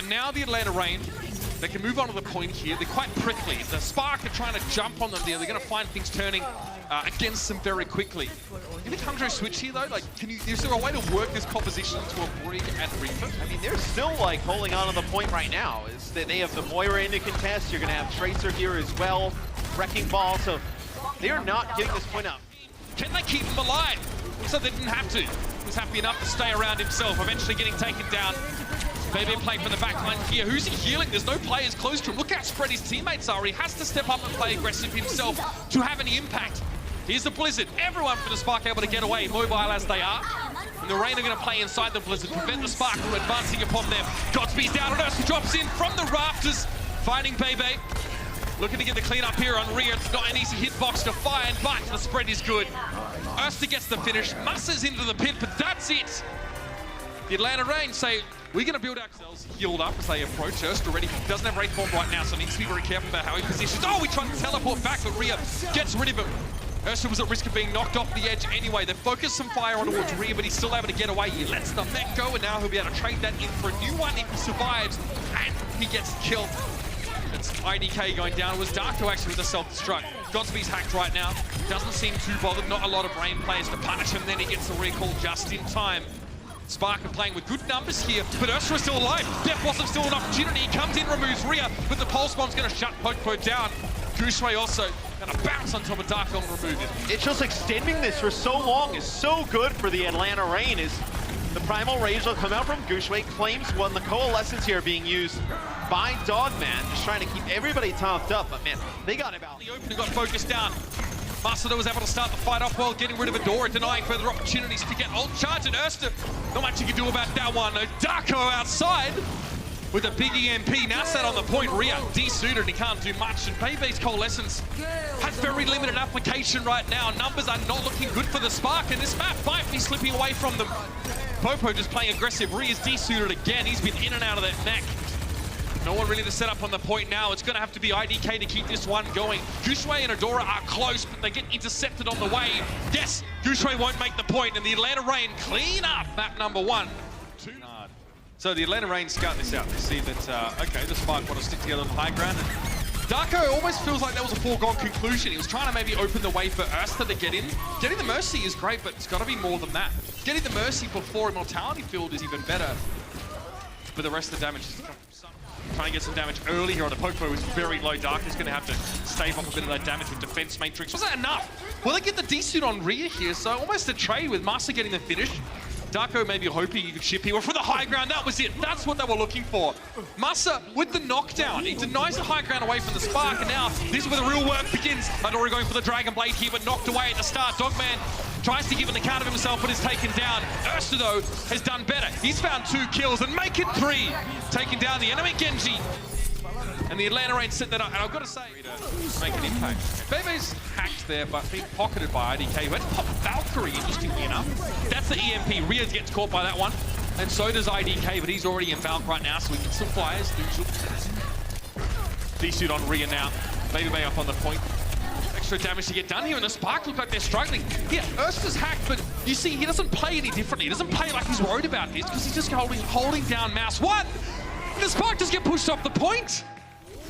now the Atlanta Reign, they can move on to the point here. They're quite prickly. The Spark are trying to jump on them there. They're going to find things turning against them very quickly. Do you think Hangzhou switch here though? Like, is there a way to work this composition into a Brig and Reaper? I mean, they're still like holding on to the point right now. Is that they have the Moira in to contest. You're going to have Tracer here as well, Wrecking Ball. So they are not giving this point up. Can they keep him alive? So they didn't have to. He was happy enough to stay around himself, eventually getting taken down. Baby playing from the back line here. Who's he healing? There's no players close to him. Look how spread his teammates are. He has to step up and play aggressive himself to have any impact. Here's the Blizzard. Everyone from the Spark able to get away, mobile as they are. And the Reign are going to play inside the Blizzard, prevent the Spark from advancing upon them. Godspeed's down, and Ursa drops in from the rafters, finding Bebe. Looking to get the clean up here on Rhea. It's not an easy hitbox to find, but the spread is good. Ursa gets the finish. Mussa's into the pit, but that's it. The Atlanta Reign say, we're going to build ourselves healed up as they approach. Ursa already doesn't have Wraith Bomb right now, so needs to be very careful about how he positions. Oh, we tried to teleport back, but Rhea gets rid of him. Ursa was at risk of being knocked off the edge anyway. They focused some fire on towards Rhea, but he's still able to get away. He lets the mech go, and now he'll be able to trade that in for a new one if he survives, and he gets killed. It's IDK going down. It was Darko actually with a self-destruct. Godspeed's hacked right now. Doesn't seem too bothered. Not a lot of Reign players to punish him. Then he gets the recall just in time. Spark are playing with good numbers here, but Ursa is still alive. Death Blossom still an opportunity. He comes in, removes Rhea, but the Pulse Bomb's going to shut Poke down. Gushue also going to bounce on top of Darko and remove it. It's just extending this for so long is so good for the Atlanta Reign. Is the Primal Rage will come out from Gushue, claims one. The Coalescence here being used by Dogman, just trying to keep everybody topped up, but man, they got him out. The opening got focused down. Masada was able to start the fight off well, getting rid of Adora, denying further opportunities to get ult charge, and Ursa, not much you can do about that one. Darko outside with a big EMP, now set on the point. Rhea desuited, he can't do much, and Bebe's Coalescence has very limited application right now. Numbers are not looking good for the Spark, and this map might be slipping away from them. Popo just playing aggressive. Rhea's desuited again, he's been in and out of that neck. No one really to set up on the point now. It's going to have to be IDK to keep this one going. Gushue and Adora are close, but they get intercepted on the way. Yes, Gushue won't make the point, and the Atlanta Reign clean up map number 1. So the Atlanta Reign scout this out. They see that, okay, the Spark want to stick together on the high ground. And Darko almost feels like that was a foregone conclusion. He was trying to maybe open the way for Ursa to get in. Getting the Mercy is great, but it's got to be more than that. Getting the Mercy before Immortality Field is even better. But the rest of the damage is trying to get some damage early here on the Popo is very low. Dark is going to have to stave off a bit of that damage with Defense Matrix. Was that enough? Will they get the desuit on Rhea here? So almost a trade with Massa getting the finish. Darko maybe hoping he could ship here. For the high ground, that was it. That's what they were looking for. Massa with the knockdown. He denies the high ground away from the Spark, and now this is where the real work begins. Adora going for the Dragon Blade here, but knocked away at the start. Dogman tries to give an account of himself, but is taken down. Ursa, though, has done better. He's found 2 kills and make it 3. Taking down the enemy Genji. And the Atlanta Reign set that up. And I've got to say, to make an impact. Bebe's hacked there, but being pocketed by IDK. Who had to pop Valkyrie, interestingly enough. That's the EMP. Rhea gets caught by that one. And so does IDK, but he's already in Valk right now, so we get some flyers. D-suit on Rhea now. Bebe up on the point. Extra damage to get done here, and the Spark look like they're struggling. Yeah, Ursa's hacked, but you see, he doesn't play any differently. He doesn't play like he's worried about this, because he's just holding down mouse. What? The Spark just get pushed off the point.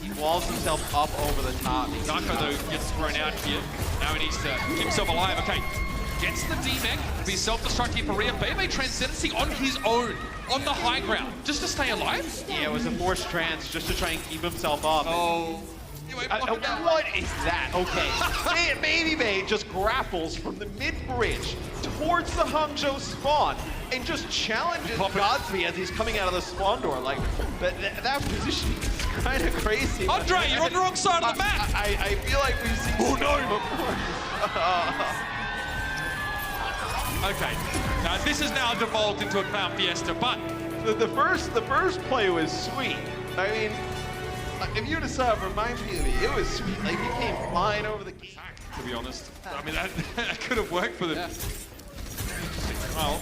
He walls himself up over the top. Darko, though, gets thrown out here. Now he needs to keep himself alive. Okay, gets the D-Mech, be self-destruct here for Rhea. Bebe Transcendency on his own, on the high ground, just to stay alive? Yeah, it was a forced trance just to try and keep himself up. Oh. What is that? Okay. Baby Bay just grapples from the mid-bridge towards the Hangzhou spawn and just challenges Godspeed as he's coming out of the spawn door. Like, that position is kind of crazy. Andre, you're on the wrong side of the map! I feel like we've seen before. Okay, now this has now devolved into a Clown Fiesta, but the first play was sweet. I mean, if you would have saw it from my POV, it was sweet. Like, he came flying over the gate. To be honest, I mean, that could have worked for them. Yeah. Well,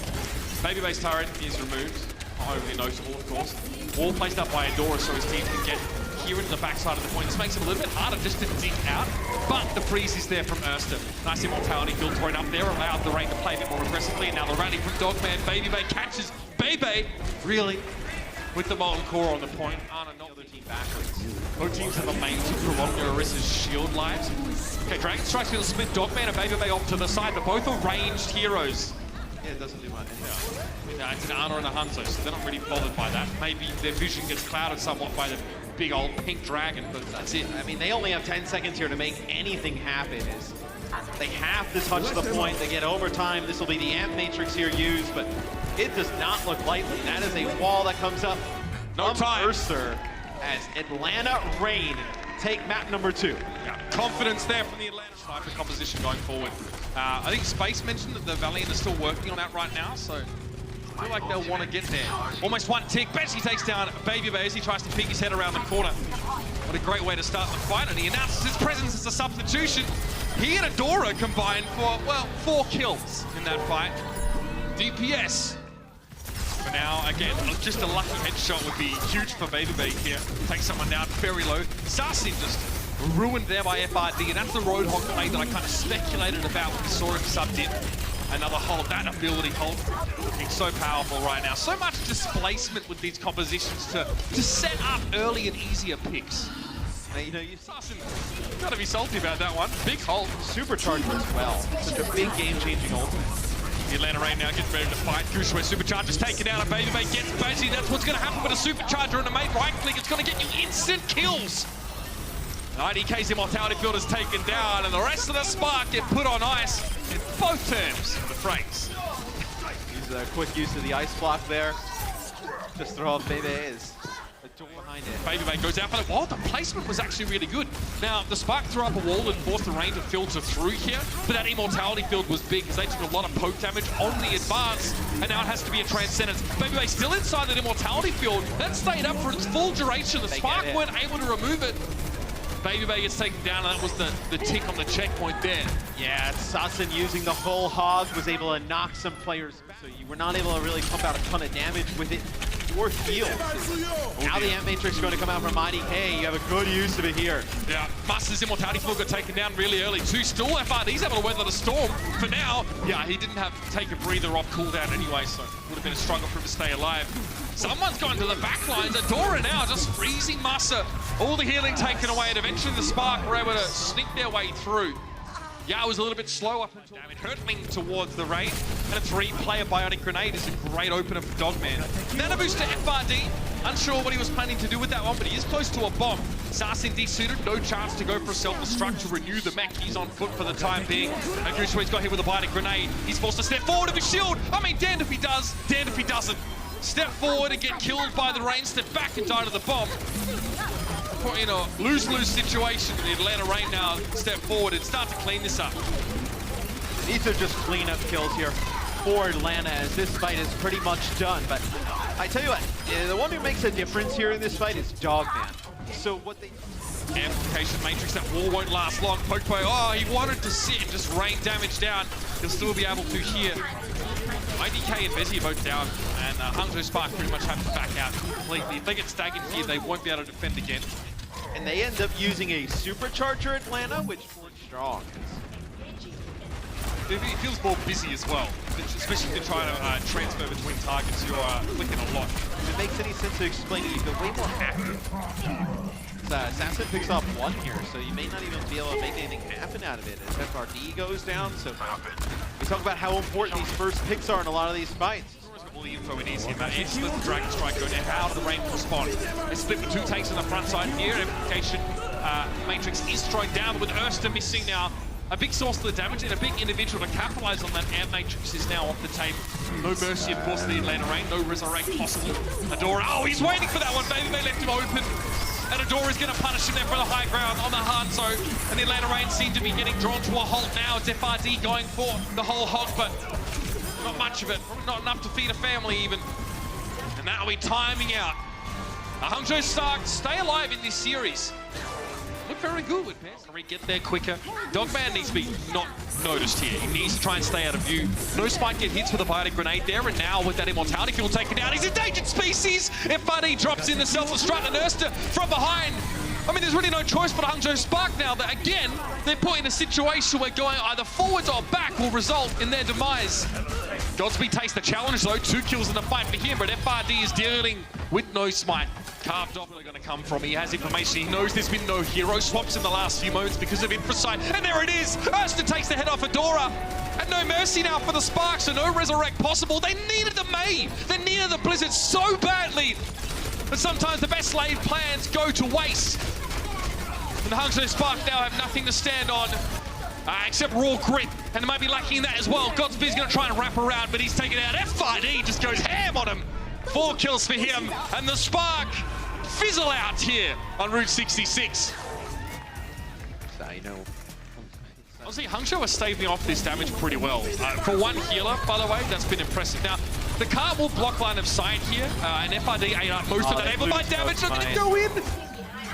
Baby Base turret is removed. Overly notable, of course. Wall placed up by Adora so his team can get here into the backside of the point. This makes it a little bit harder just to dig out, but the freeze is there from Ursa. Nice Immortality build thrown up there, allowed the Reign to play a bit more aggressively, and now the rally from Dogman. Baby Bay catches Bebe. Really? with the Molten Core on the point. Ana not the other team backwards. Both teams have a main to prolong their Orisa's shield lives. Okay, Dragon Strike's going to split Dogman and Baby Bay off to the side, but both are ranged heroes. Yeah, it doesn't do much. Yeah. It's an Ana and a Hanzo, so they're not really bothered by that. Maybe their vision gets clouded somewhat by the big old pink dragon, but that's it. I mean, they only have 10 seconds here to make anything happen. They have to touch the point. They get overtime. This will be the Amp Matrix here used, but it does not look likely. That is a wall that comes up. No time. Urser as Atlanta Reign take map number 2. Yeah, confidence there from the Atlanta sniper composition going forward. I think Space mentioned that the Valiant is still working on that right now, so I feel like they'll want to get there. Almost one tick. Benji takes down Baby Bay as he tries to peek his head around the corner. What a great way to start the fight, and he announces his presence as a substitution. He and Adora combined for, well, 4 kills in that fight. DPS. For now, again, just a lucky headshot would be huge for Baby Bay here. Take someone down very low. Sasin just ruined there by FRD, and that's the Roadhog play that I kind of speculated about when we saw him subbed in. Another hold, that ability hold, looking so powerful right now. So much displacement with these compositions to set up early and easier picks. Now, you know, Sasin, gotta be salty about that one. Big hold. Supercharger as well. Such a big game-changing ultimate. The Atlanta Reign now getting ready to fight. Gushue Supercharger's taken down, and Baby Bay gets busy. That's what's going to happen with a Supercharger and a mate right click. It's going to get you instant kills. IDK's Immortality Field is taken down, and the rest of the Spark get put on ice in both terms of the phrase. Use a quick use of the ice block there. Just throw off Baby Bay's. The door behind it. Baby Bay goes out for the wall. The placement was actually really good. Now, the Spark threw up a wall and forced the Reign to filter through here, but that Immortality Field was big because they took a lot of poke damage on the advance, and now it has to be a Transcendence. Baby Bay still inside that Immortality Field. That stayed up for its full duration. The Spark weren't able to remove it. Baby Bay gets taken down, and that was the tick on the checkpoint there. Yeah, Sasin using the whole hog was able to knock some players back. So you were not able to really pump out a ton of damage with it or heal. Now the Amp Matrix is going to come out from IDK. You have a good use of it here. Yeah, Master's Immortality Field got taken down really early too. Still FRD's able to weather the storm. For now, yeah, he didn't have to take a breather off cooldown anyway, so it would have been a struggle for him to stay alive. Someone's gone to the back lines. Adora now just freezing Massa. All the healing taken away, and eventually the Spark were able to sneak their way through. Yeah, it was a little bit slow up until damage. Hurtling towards the Reign, and a 3-player Bionic Grenade is a great opener for Dogman. Nano boost to FRD. Unsure what he was planning to do with that one, but he is close to a bomb. Sasin desuited, no chance to go for a self-destruct to renew the mech. He's on foot for the time being. And Gushue's got hit with a Bionic Grenade. He's forced to step forward with his shield. I mean, damned if he does, damned if he doesn't. Step forward and get killed by the Reign, step back and die to the bomb. Put in a lose-lose situation. The Atlanta Reign now step forward and start to clean this up. These are just cleanup kills here for Atlanta as this fight is pretty much done. But I tell you what, the one who makes a difference here in this fight is Dogman. So what they... Amplification Matrix, that wall won't last long. Poke by, oh, he wanted to sit and just rain damage down. He'll still be able to here. IDK and Vezi are both down, and Hangzhou Spark pretty much have to back out completely. If they get staggered here, they won't be able to defend again. And they end up using a Supercharger Atlanta, which works strong. It feels more busy as well, especially if you're trying to transfer between targets. You're clicking a lot. If it makes any sense to explain it, you feel way more active. Assassin picks up 1 here, so you may not even be able to make anything happen out of it as FRD goes down. So we talk about how important these first picks are in a lot of these fights. All the info it is here, but it's let the Dragon Strike go down. How do the Reign respond? They split with 2 takes on the front side here. Amplification Matrix is thrown down with Urster missing now. A big source of the damage and a big individual to capitalize on that. Amp Matrix is now off the table. No mercy, of course, for the Atlanta Reign. No resurrect possible. Adora, oh, he's waiting for that one. Baby Bay left him open. And Adora's going to punish him there for the high ground on the Hangzhou. And the Atlanta Reign seem to be getting drawn to a halt now. It's FRD going for the whole hog, but not much of it. Not enough to feed a family even. And that'll be timing out. Hangzhou Spark stay alive in this series. Look very good with Pairs. Get there quicker. Dogman needs to be not noticed here. He needs to try and stay out of view. No Spike get hits with a Bionic Grenade there, and now with that Immortality Field taken down, he's endangered species! FRD drops in the self-destruct and Urster from behind. I mean, there's really no choice but Hangzhou Spark now that, again, they're put in a situation where going either forwards or back will result in their demise. Godspeed takes the challenge, though. 2 kills in the fight for him, but FRD is dealing with no smite. Carved off where they're going to come from. He has information. He knows there's been no hero swaps in the last few moments because of infrasight. And there it is! Erster takes the head off Adora. And no mercy now for the Spark, so no resurrect possible. They needed the May. They needed the Blizzard so badly. But sometimes the best laid plans go to waste. And the Hangzhou Spark now have nothing to stand on. Except raw grit, and they might be lacking in that as well. Godspeed's going to try and wrap around, but he's taken out. FID just goes ham on him. 4 kills for him, and the Spark fizzle out here on Route 66. Honestly, Hangzhou is staving off this damage pretty well. For one healer, by the way, that's been impressive. Now, the cart will block line of sight here, and FRD ate up most of that amplified damage. Not going to go in.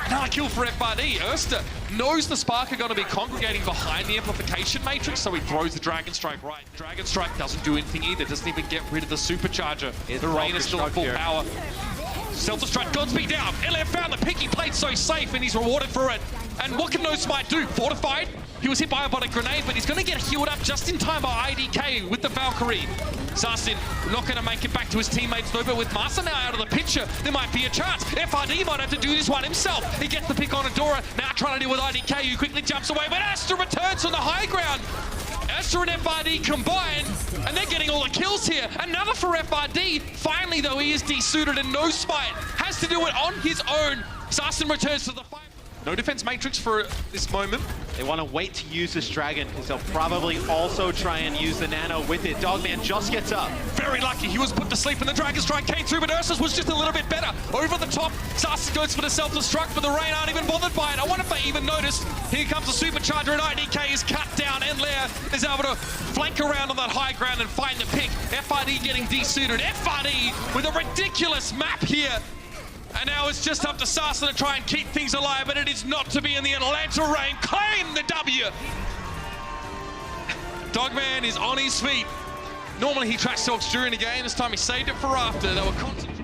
Another kill for FRD. Erster knows the Spark are going to be congregating behind the amplification matrix, so he throws the Dragon Strike right. Dragon Strike doesn't do anything either, doesn't even get rid of the supercharger. The rain is still at full power. Self-destruct, Godspeed down. LF found the pick, he played so safe and he's rewarded for it. And what can No Smite do? Fortified? He was hit by a bottom grenade, but he's going to get healed up just in time by IDK with the Valkyrie. Sarstin not going to make it back to his teammates though, but with Masa now out of the picture, there might be a chance. FRD might have to do this one himself. He gets the pick on Adora, now trying to deal with IDK, who quickly jumps away, but Astra returns on the high ground. Astra and FRD combine, and they're getting all the kills here. Another for FRD. Finally, though, he is desuited and No Smite has to do it on his own. Sarstin returns to the fight. No defense matrix for this moment. They want to wait to use this dragon because they'll probably also try and use the nano with it. Dogman just gets up. Very lucky. He was put to sleep and the Dragon Strike came through, but Ursus was just a little bit better. Over the top, Sarstin goes for the self-destruct, but the Rain aren't even bothered by it. I wonder if they even noticed. Here comes the supercharger and IDK is cut down, and Leia is able to flank around on that high ground and find the pick. FRD getting desuited. FRD with a ridiculous map here. And now it's just up to Sarstin to try and keep things alive, but it is not to be in the Atlanta rain. Claim the W! Dogman is on his feet. Normally he trash talks during the game. This time he saved it for after. They were concentrating.